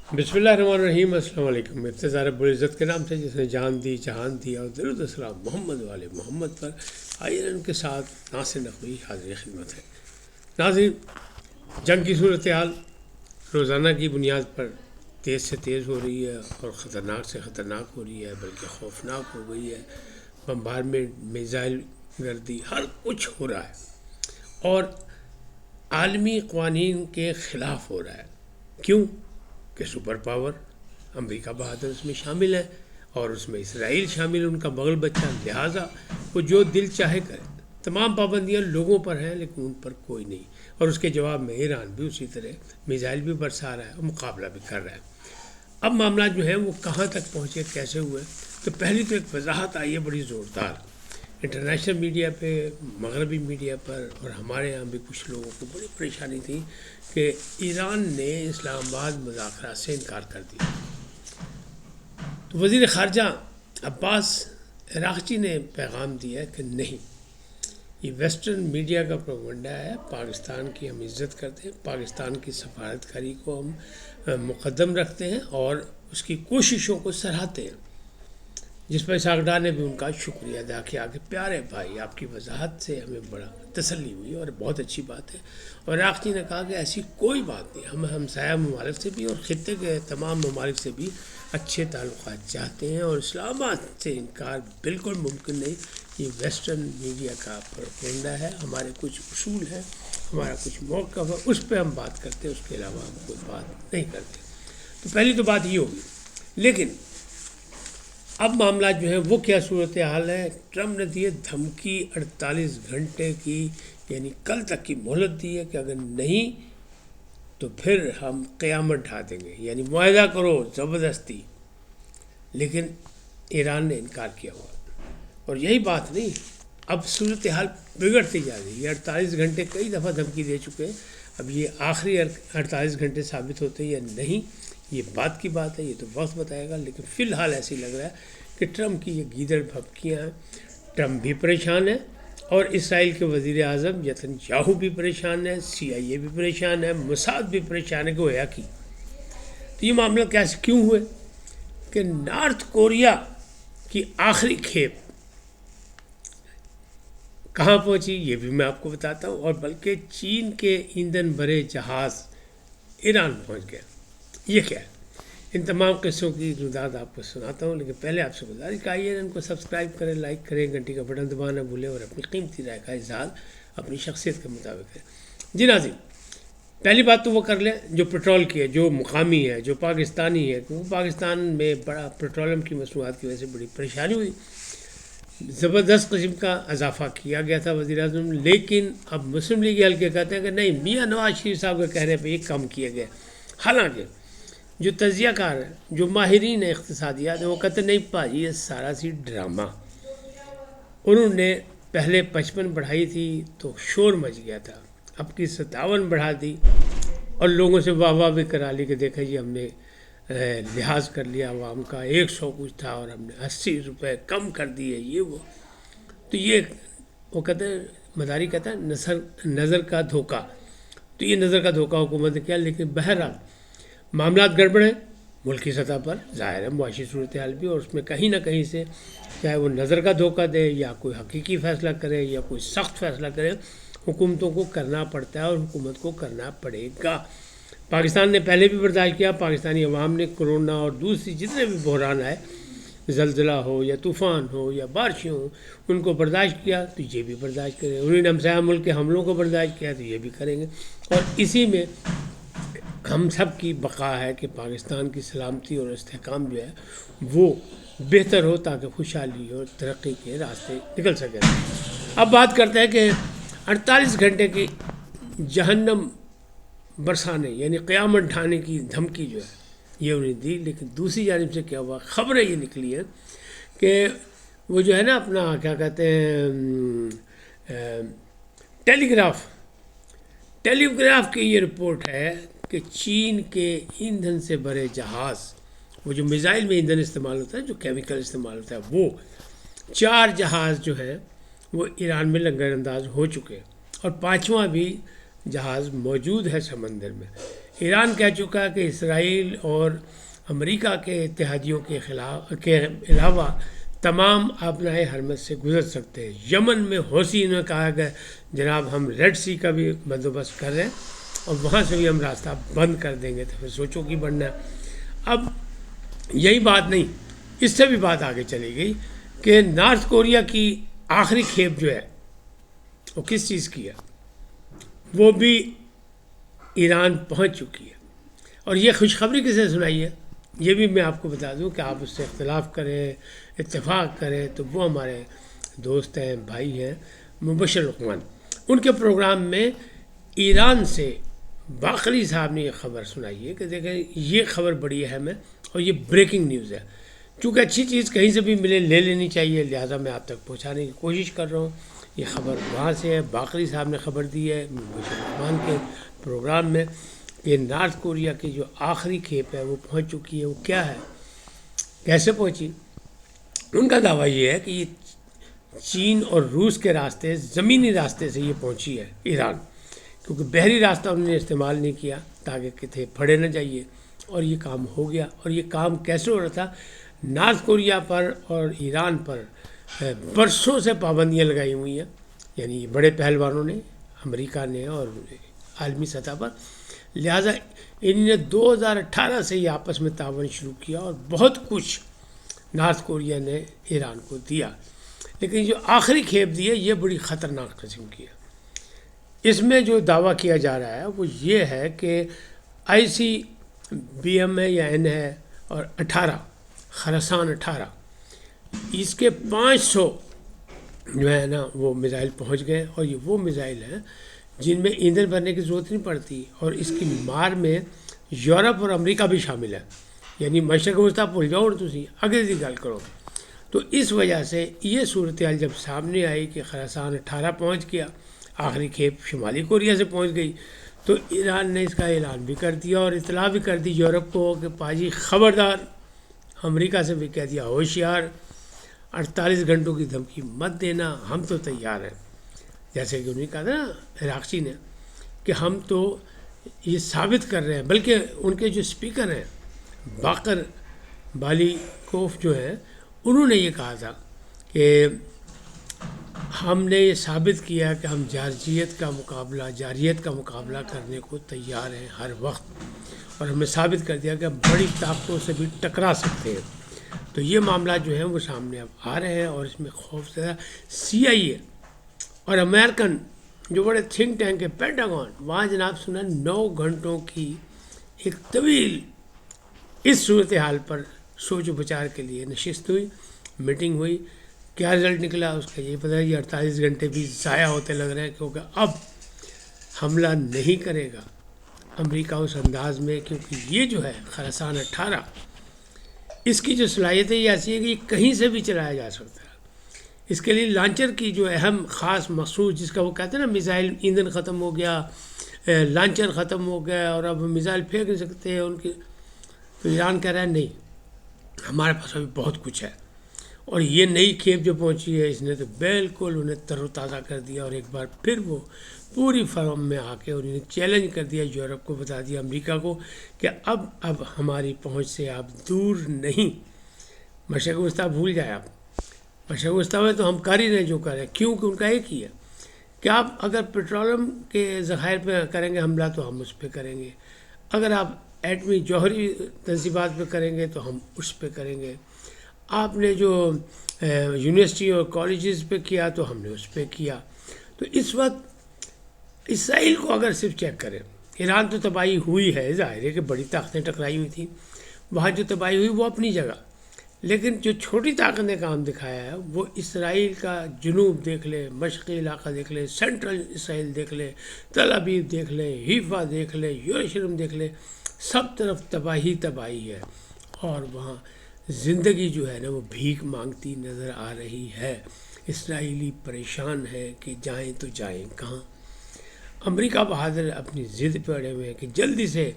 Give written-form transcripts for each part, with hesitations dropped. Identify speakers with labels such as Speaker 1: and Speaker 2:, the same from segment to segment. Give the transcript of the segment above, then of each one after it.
Speaker 1: بسم اللہ الرحمن الرحیم۔ السلام علیکم۔ ابتدا رب العزت کے نام سے جس نے جان دی جہان دیا، اور درود السلام محمد والے محمد پر۔ آئیے ان کے ساتھ ناصر نقوی حاضر خدمت ہے۔ ناظرین، جنگ کی صورتحال روزانہ کی بنیاد پر تیز سے تیز ہو رہی ہے اور خطرناک سے خطرناک ہو رہی ہے، بلکہ خوفناک ہو گئی ہے۔ بمبارمنٹ، میزائل گردی، ہر کچھ ہو رہا ہے اور عالمی قوانین کے خلاف ہو رہا ہے۔ کیوں کہ سپر پاور امریکہ بہادر اس میں شامل ہے اور اس میں اسرائیل شامل ہے، ان کا بغل بچہ، لہٰذا وہ جو دل چاہے کرے۔ تمام پابندیاں لوگوں پر ہیں لیکن ان پر کوئی نہیں، اور اس کے جواب میں ایران بھی اسی طرح میزائل بھی برسا رہا ہے اور مقابلہ بھی کر رہا ہے۔ اب معاملات جو ہیں وہ کہاں تک پہنچے، کیسے ہوئے، تو پہلی تو ایک وضاحت آئی ہے بڑی زوردار انٹرنیشنل میڈیا پہ، مغربی میڈیا پر، اور ہمارے یہاں بھی کچھ لوگوں کو بڑی پریشانی تھی کہ ایران نے اسلام آباد مذاکرات سے انکار کر دیا۔ تو وزیر خارجہ عباس عراقچی نے پیغام دیا کہ نہیں، یہ ویسٹرن میڈیا کا پروپیگنڈا ہے، پاکستان کی ہم عزت کرتے ہیں، پاکستان کی سفارتکاری کو ہم مقدم رکھتے ہیں اور اس کی کوششوں کو سراہتے ہیں، جس پر اسحاق ڈار نے بھی ان کا شکریہ ادا کیا کہ پیارے بھائی، آپ کی وضاحت سے ہمیں بڑا تسلی ہوئی اور بہت اچھی بات ہے۔ اور عراقچی نے کہا کہ ایسی کوئی بات نہیں، ہم ہمسایہ ممالک سے بھی اور خطے کے تمام ممالک سے بھی اچھے تعلقات چاہتے ہیں، اور اسلام آباد سے انکار بالکل ممکن نہیں۔ یہ ویسٹرن میڈیا کا پروپیگنڈا ہے، ہمارے کچھ اصول ہیں، ہمارا کچھ موقف ہے، اس پہ ہم بات کرتے ہیں، اس کے علاوہ ہم کوئی بات نہیں کرتے۔ تو پہلی تو بات یہ ہوگی۔ لیکن اب معاملات جو ہیں وہ کیا صورتحال ہے؟ ٹرمپ نے دی ہے دھمکی 48 گھنٹے کی، یعنی کل تک کی مہلت دی ہے کہ اگر نہیں تو پھر ہم قیامت ڈھا دیں گے، یعنی معاہدہ کرو زبردستی۔ لیکن ایران نے انکار کیا ہوا، اور یہی بات نہیں، اب صورتحال بگڑتی جا رہی ہے۔ 48 گھنٹے کئی دفعہ دھمکی دے چکے ہیں، اب یہ آخری 48 گھنٹے ثابت ہوتے ہیں یا نہیں، یہ بات کی بات ہے، یہ تو وقت بتائے گا۔ لیکن فی الحال ایسی لگ رہا ہے کہ ٹرمپ کی یہ گیدڑ بھبکیاں ہیں، ٹرمپ بھی پریشان ہے اور اسرائیل کے وزیر اعظم نتنیاہو بھی پریشان ہے، CIA بھی پریشان ہے، موساد بھی پریشان ہے کہ ہویا کی۔ تو یہ معاملہ کیسے کیوں ہوئے کہ نارتھ کوریا کی آخری کھیپ کہاں پہنچی، یہ بھی میں آپ کو بتاتا ہوں، اور بلکہ چین کے ایندھن بھرے جہاز ایران پہنچ گیا۔ یہ کیا ہے؟ ان تمام قصوں کی روداد آپ کو سناتا ہوں، لیکن پہلے آپ سے گزارش کہ آئیے ان کو سبسکرائب کریں، لائک کریں، گھنٹی کا بٹن دبانا بھولیں، اور اپنی قیمتی رائے کا اظہار اپنی شخصیت کے مطابق کریں۔ جی ناظرین، پہلی بات تو وہ کر لیں جو پیٹرول کی ہے، جو مقامی ہے، جو پاکستانی ہے، کیونکہ پاکستان میں بڑا پیٹرولیم کی مصنوعات کی وجہ سے بڑی پریشانی ہوئی، زبردست قسم کا اضافہ کیا گیا تھا وزیر اعظم، لیکن اب مسلم لیگ حلقے کہتے ہیں کہ نہیں، میاں نواز شریف صاحب کے کہنے پہ یہ کم کیا گیا۔ حالانکہ جو تجزیہ کار ہیں، جو ماہرین اقتصادیات ہیں، وہ کہتے نہیں بھائی، یہ سارا سی ڈرامہ۔ انہوں نے پہلے 55 بڑھائی تھی تو شور مچ گیا تھا، اب کی 57 بڑھا دی اور لوگوں سے واہ واہ بھی کرا لی کہ دیکھا جی ہم نے لحاظ کر لیا عوام کا، 100 کچھ تھا اور ہم نے 80 روپے کم کر دیے، یہ وہ۔ تو یہ وہ کہتے ہیں، مداری کہتا ہے نظر کا دھوکہ، تو یہ نظر کا دھوکہ حکومت نے کیا۔ لیکن بہرحال معاملات گڑبڑ ہیں ملکی سطح پر، ظاہر ہے معاشی صورتحال بھی، اور اس میں کہیں نہ کہیں سے چاہے وہ نظر کا دھوکہ دے یا کوئی حقیقی فیصلہ کرے یا کوئی سخت فیصلہ کرے، حکومتوں کو کرنا پڑتا ہے اور حکومت کو کرنا پڑے گا۔ پاکستان نے پہلے بھی برداشت کیا، پاکستانی عوام نے کورونا اور دوسری جتنے بھی بحران آئے، زلزلہ ہو یا طوفان ہو یا بارشیں ہوں، ان کو برداشت کیا، تو یہ بھی برداشت کریں۔ انہوں نے ہمسایہ ملک کے حملوں کو برداشت کیا، تو یہ بھی کریں گے، اور اسی میں ہم سب کی بقا ہے کہ پاکستان کی سلامتی اور استحکام جو ہے وہ بہتر ہو، تاکہ خوشحالی اور ترقی کے راستے نکل سکیں۔ اب بات کرتے ہیں کہ 48 گھنٹے کی جہنم برسانے، یعنی قیامت ڈھانے کی دھمکی جو ہے یہ انہیں دی، لیکن دوسری جانب سے کیا ہوا، خبریں یہ نکلی ہیں کہ وہ جو ہے نا اپنا کیا کہتے ہیں ٹیلی گراف کی یہ رپورٹ ہے کہ چین کے ایندھن سے بھرے جہاز، وہ جو میزائل میں ایندھن استعمال ہوتا ہے، جو کیمیکل استعمال ہوتا ہے، وہ 4 جہاز جو ہیں وہ ایران میں لنگر انداز ہو چکے ہیں، اور 5واں بھی جہاز موجود ہے سمندر میں۔ ایران کہہ چکا ہے کہ اسرائیل اور امریکہ کے اتحادیوں کے علاوہ تمام آبنائے حرمت سے گزر سکتے ہیں۔ یمن میں حوثی نے کہا کہ جناب ہم ریڈ سی کا بھی بندوبست کر رہے ہیں اور وہاں سے بھی ہم راستہ بند کر دیں گے، تو پھر سوچو کی بننا ہے۔ اب یہی بات نہیں، اس سے بھی بات آگے چلی گئی کہ نارتھ کوریا کی آخری کھیپ جو ہے وہ کس چیز کی ہے، وہ بھی ایران پہنچ چکی ہے۔ اور یہ خوشخبری کسے سنائی ہے، یہ بھی میں آپ کو بتا دوں کہ آپ اس سے اختلاف کریں اتفاق کریں، تو وہ ہمارے دوست ہیں بھائی ہیں مبشر لقمان، ان کے پروگرام میں ایران سے باقری صاحب نے یہ خبر سنائی ہے کہ دیکھیں یہ خبر بڑی اہم ہے اور یہ بریکنگ نیوز ہے۔ چونکہ اچھی چیز کہیں سے بھی ملے لے لینی چاہیے، لہٰذا میں آپ تک پہنچانے کی کوشش کر رہا ہوں۔ یہ خبر وہاں سے ہے، باقری صاحب نے خبر دی ہے مبشر لقمان کے پروگرام میں کہ نارتھ کوریا کی جو آخری کھیپ ہے وہ پہنچ چکی ہے۔ وہ کیا ہے، کیسے پہنچی؟ ان کا دعویٰ یہ ہے کہ یہ چین اور روس کے راستے، زمینی راستے سے یہ پہنچی ہے ایران، کیونکہ بحری راستہ انہوں نے استعمال نہیں کیا تاکہ کتنے پھڑے نہ جائیے، اور یہ کام ہو گیا۔ اور یہ کام کیسے ہو رہا تھا؟ نارتھ کوریا پر اور ایران پر برسوں سے پابندیاں لگائی ہوئی ہیں، یعنی بڑے پہلوانوں نے، امریکہ نے اور عالمی سطح پر، لہٰذا انہوں نے 2018 سے یہ آپس میں تعاون شروع کیا اور بہت کچھ نارتھ کوریا نے ایران کو دیا۔ لیکن جو آخری کھیپ دی ہے یہ بڑی خطرناک قسم کی ہے۔ اس میں جو دعویٰ کیا جا رہا ہے وہ یہ ہے کہ ICBM ہے یا N ہے اور 18 خراسان 18 اس کے 500 جو ہے نا وہ میزائل پہنچ گئے، اور یہ وہ میزائل ہیں جن میں ایندھن بھرنے کی ضرورت نہیں پڑتی، اور اس کی مار میں یورپ اور امریکہ بھی شامل ہے، یعنی مشرق وسطیٰ بھول جاؤ اور تسی اگے دی گل کرو۔ تو اس وجہ سے یہ صورتحال جب سامنے آئی کہ خراسان 18 پہنچ گیا، آخری کھیپ شمالی کوریا سے پہنچ گئی، تو ایران نے اس کا اعلان بھی کر دیا اور اطلاع بھی کر دی یورپ کو کہ پاجی خبردار، امریکہ سے بھی کہہ دیا ہوشیار، 48 گھنٹوں کی دھمکی مت دینا، ہم تو تیار ہیں۔ جیسے کہ انہیں کہا تھا نا عراقچی نے کہ ہم تو یہ ثابت کر رہے ہیں، بلکہ ان کے جو اسپیکر ہیں باقر بالیکوف جو ہیں، انہوں نے یہ کہا تھا کہ ہم نے یہ ثابت کیا کہ ہم جارحیت کا مقابلہ کرنے کو تیار ہیں ہر وقت، اور ہم نے ثابت کر دیا کہ ہم بڑی طاقتوں سے بھی ٹکرا سکتے ہیں۔ تو یہ معاملات جو ہیں وہ سامنے اب آ رہے ہیں، اور اس میں خوف زدہ CIA اور امریکن جو بڑے تھنک ٹینک ہے پینٹاگون، وہاں جناب سنا 9 گھنٹوں کی ایک طویل اس صورتحال پر سوچ و بچار کے لیے نشست ہوئی، میٹنگ ہوئی۔ کیا رزلٹ نکلا اس کا یہ پتہ ہے، یہ 48 گھنٹے بھی ضائع ہوتے لگ رہے ہیں، کیونکہ اب حملہ نہیں کرے گا امریکہ اس انداز میں، کیونکہ یہ جو ہے خراسان 18 اس کی جو صلاحیت ہے یہ ایسی ہے کہ یہ کہیں سے بھی چلایا جا سکتا ہے۔ اس کے لیے لانچر کی جو اہم خاص مخصوص، جس کا وہ کہتے ہیں نا میزائل ایندھن ختم ہو گیا، لانچر ختم ہو گیا اور اب میزائل پھینک نہیں سکتے ان کی، تو ایران کہہ رہا ہے نہیں، ہمارے پاس ابھی بہت کچھ ہے۔ اور یہ نئی کھیپ جو پہنچی ہے اس نے تو بالکل انہیں تر و تازہ کر دیا، اور ایک بار پھر وہ پوری فرم میں آ کے انہوں نے چیلنج کر دیا، یورپ کو بتا دیا، امریکہ کو، کہ اب ہماری پہنچ سے آپ دور نہیں، مشرق وسطیٰ بھول جائے آپ، مشرق وسطیٰ میں تو ہم کر ہی رہے جو کر رہے ہیں، کیونکہ ان کا ایک ہی ہے کہ آپ اگر پیٹرولیم کے ذخائر پہ کریں گے حملہ تو ہم اس پہ کریں گے، اگر آپ ایٹمی جوہری تنصیبات پہ کریں گے تو ہم اس پہ کریں گے، آپ نے جو یونیورسٹی اور کالجز پہ کیا تو ہم نے اس پہ کیا۔ تو اس وقت اسرائیل کو اگر صرف چیک کریں، ایران تو تباہی ہوئی ہے، ظاہر ہے کہ بڑی طاقتیں ٹکرائی ہوئی تھیں، وہاں جو تباہی ہوئی وہ اپنی جگہ، لیکن جو چھوٹی طاقت نے کام دکھایا ہے وہ اسرائیل کا جنوب دیکھ لے، مشرقی علاقہ دیکھ لے، سینٹرل اسرائیل دیکھ لے، تل ابیب دیکھ لے، حیفا دیکھ لے، یروشلم دیکھ لے، سب طرف تباہی ہے، اور وہاں زندگی جو ہے نا وہ بھیک مانگتی نظر آ رہی ہے۔ اسرائیلی پریشان ہے کہ جائیں تو جائیں کہاں۔ امریکہ بہادر اپنی ضد پہ اڑے ہوئے ہیں کہ جلدی سے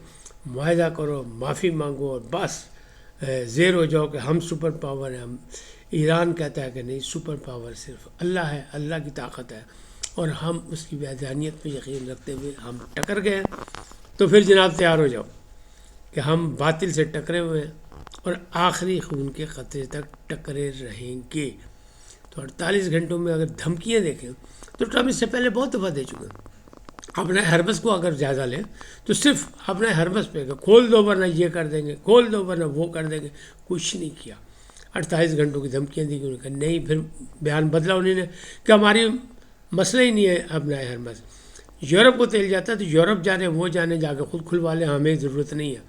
Speaker 1: معاہدہ کرو، معافی مانگو اور بس زیر ہو جاؤ کہ ہم سپر پاور ہیں۔ ایران کہتا ہے کہ نہیں، سپر پاور صرف اللہ ہے، اللہ کی طاقت ہے، اور ہم اس کی وحدانیت پہ یقین رکھتے ہوئے ہم ٹکر گئے تو پھر جناب تیار ہو جاؤ کہ ہم باطل سے ٹکرے ہوئے ہیں اور آخری خون کے قطرے تک ٹکرے رہیں گے. تو 48 گھنٹوں میں اگر دھمکیاں دیکھیں تو ٹرمپ اس سے پہلے بہت دفعہ دے چکے ہیں. اپنا ہربس کو اگر جائزہ لیں تو صرف اپنے ہربس پہ کہ کھول دو ورنہ یہ کر دیں گے، کھول دو ورنہ وہ کر دیں گے، کچھ نہیں کیا. 48 گھنٹوں کی دھمکیاں دی، انہوں نے کہا نہیں، پھر بیان بدلا انہوں نے کہ ہماری مسئلہ ہی نہیں ہے اپنا ہربس. یورپ کو تیل جاتا ہے تو یورپ جانے، وہ جانے، جا کے خود کھلوا لیں، ہمیں ضرورت نہیں ہے،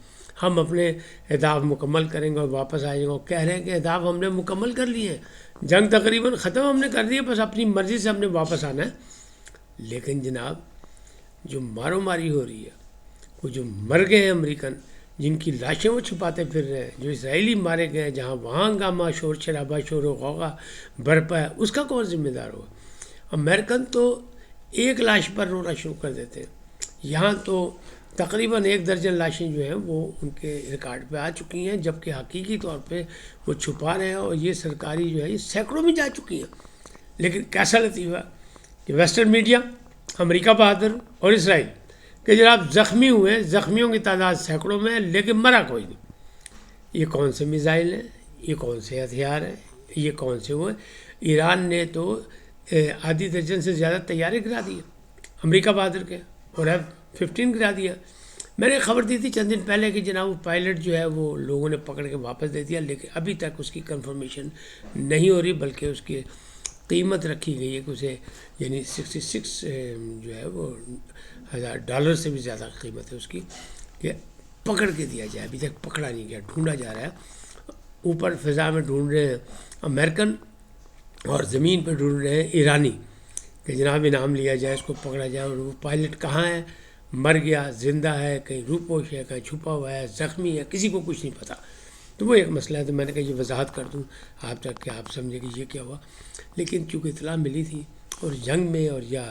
Speaker 1: ہم اپنے اہداف مکمل کریں گے اور واپس آئیں گے. اور کہہ رہے ہیں کہ اہداف ہم نے مکمل کر لیے ہیں، جنگ تقریباً ختم ہم نے کر دی ہے، بس اپنی مرضی سے ہم نے واپس آنا ہے. لیکن جناب جو مارو ماری ہو رہی ہے، وہ جو مر گئے ہیں امریکن، جن کی لاشیں وہ چھپاتے پھر رہے ہیں، جو اسرائیلی مارے گئے ہیں، جہاں وہاں ہنگامہ، شور شرابہ، شور و غوغا برپا ہے، اس کا کون ذمہ دار ہوگا؟ امریکن تو ایک لاش پر رونا شروع کر دیتے ہیں، یہاں تو تقریباً 1 درجن لاشیں جو ہیں وہ ان کے ریکارڈ پہ آ چکی ہیں، جبکہ حقیقی طور پہ وہ چھپا رہے ہیں، اور یہ سرکاری جو ہے یہ سینکڑوں میں جا چکی ہیں. لیکن کیسا لطیفہ کہ ویسٹرن میڈیا، امریکہ بہادر اور اسرائیل کہ جناب زخمی ہوئے، زخمیوں کی تعداد سینکڑوں میں ہے لیکن مرا کوئی نہیں. یہ کون سے میزائل ہیں، یہ کون سے ہتھیار ہیں، یہ کون سے وہ ہیں؟ ایران نے تو آدھی درجن سے زیادہ طیارے گرا دیے امریکہ بہادر کے، اور F-15 گرا دیا. میں نے خبر دی تھی چند دن پہلے کہ جناب وہ پائلٹ جو ہے وہ لوگوں نے پکڑ کے واپس دے دیا، لیکن ابھی تک اس کی کنفرمیشن نہیں ہو رہی، بلکہ اس کی قیمت رکھی گئی ہے کہ اسے یعنی 66 جو ہے وہ $1,000 سے بھی زیادہ قیمت ہے اس کی، کہ پکڑ کے دیا جائے. ابھی تک پکڑا نہیں گیا، ڈھونڈا جا رہا ہے. اوپر فضا میں ڈھونڈ رہے ہیں امریکن اور زمین پہ ڈھونڈ رہے ہیں ایرانی کہ جناب انعام لیا جائے، اس کو پکڑا جائے. اور وہ پائلٹ کہاں ہے، مر گیا، زندہ ہے، کہیں روپوش ہے، کہیں چھپا ہوا ہے، زخمی ہے، کسی کو کچھ نہیں پتہ. تو وہ ایک مسئلہ ہے. تو میں نے کہا یہ وضاحت کر دوں آپ تک کہ آپ سمجھیں کہ یہ کیا ہوا. لیکن چونکہ اطلاع ملی تھی، اور جنگ میں اور یا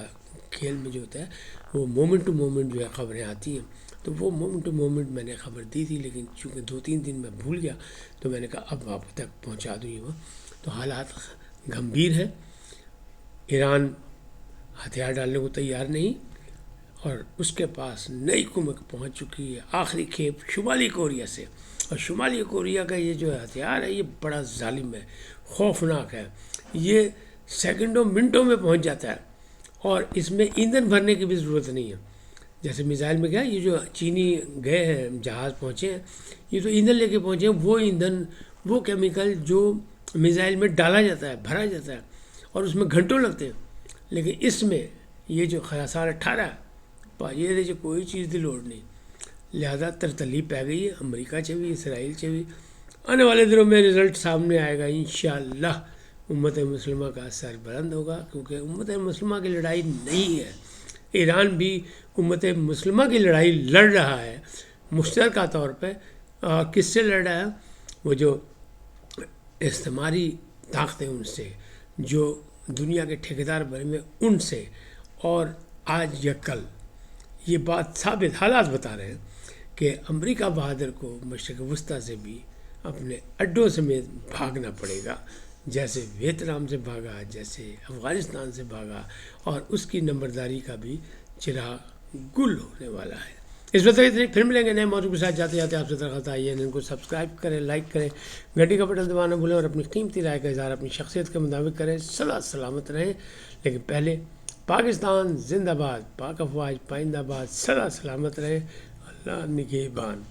Speaker 1: کھیل میں جو ہوتا ہے وہ مومنٹ ٹو مومنٹ جو ہے خبریں آتی ہیں، تو وہ مومنٹ ٹو مومنٹ میں نے خبر دی تھی، لیکن چونکہ 2-3 دن میں بھول گیا تو میں نے کہا اب آپ تک پہنچا دوں. یہ وہ تو حالات گمبھیر ہیں. ایران ہتھیار ڈالنے کو تیار نہیں، اور اس کے پاس نئی کمک پہنچ چکی ہے، آخری کھیپ شمالی کوریا سے. اور شمالی کوریا کا یہ جو ہتھیار ہے یہ بڑا ظالم ہے، خوفناک ہے. یہ سیکنڈوں منٹوں میں پہنچ جاتا ہے، اور اس میں ایندھن بھرنے کی بھی ضرورت نہیں ہے. جیسے میزائل میں کیا، یہ جو چینی گئے ہیں جہاز پہنچے ہیں، یہ تو ایندھن لے کے پہنچے ہیں. وہ ایندھن، وہ کیمیکل جو میزائل میں ڈالا جاتا ہے، بھرا جاتا ہے، اور اس میں گھنٹوں لگتے ہیں. لیکن اس میں یہ جو خراسان 18 یہ جو کوئی چیز کی لوڑ نہیں. لہذا ترتلی پی گئی ہے امریکہ سے بھی، اسرائیل سے بھی. آنے والے دنوں میں رزلٹ سامنے آئے گا انشاءاللہ. امت مسلمہ کا سر بلند ہوگا، کیونکہ امت مسلمہ کی لڑائی نہیں ہے. ایران بھی امت مسلمہ کی لڑائی لڑ رہا ہے مشترکہ طور پہ. کس سے لڑ رہا ہے؟ وہ جو استعماری طاقتیں ان سے، جو دنیا کے ٹھیکیدار بنے میں ان سے. اور آج یا کل یہ بات ثابت حالات بتا رہے ہیں کہ امریکہ بہادر کو مشرق وسطیٰ سے بھی اپنے اڈوں سمیت بھاگنا پڑے گا، جیسے ویتنام سے بھاگا، جیسے افغانستان سے بھاگا. اور اس کی نمبرداری کا بھی چراغ گل ہونے والا ہے. اس وقت اتنے، پھر ملیں گے نئے موضوع کے ساتھ. جاتے جاتے آپ سے درخواست آئی ہے ان کو سبسکرائب کریں، لائک کریں، گھنٹی کا بٹن دبانا بھولیں، اور اپنی قیمتی رائے کا اظہار اپنی شخصیت کے مطابق کریں. سلامت رہیں. لیکن پہلے پاکستان زندہ باد، پاک افواج پائندہ باد، سدا سلامت رہیں. اللہ نگہبان.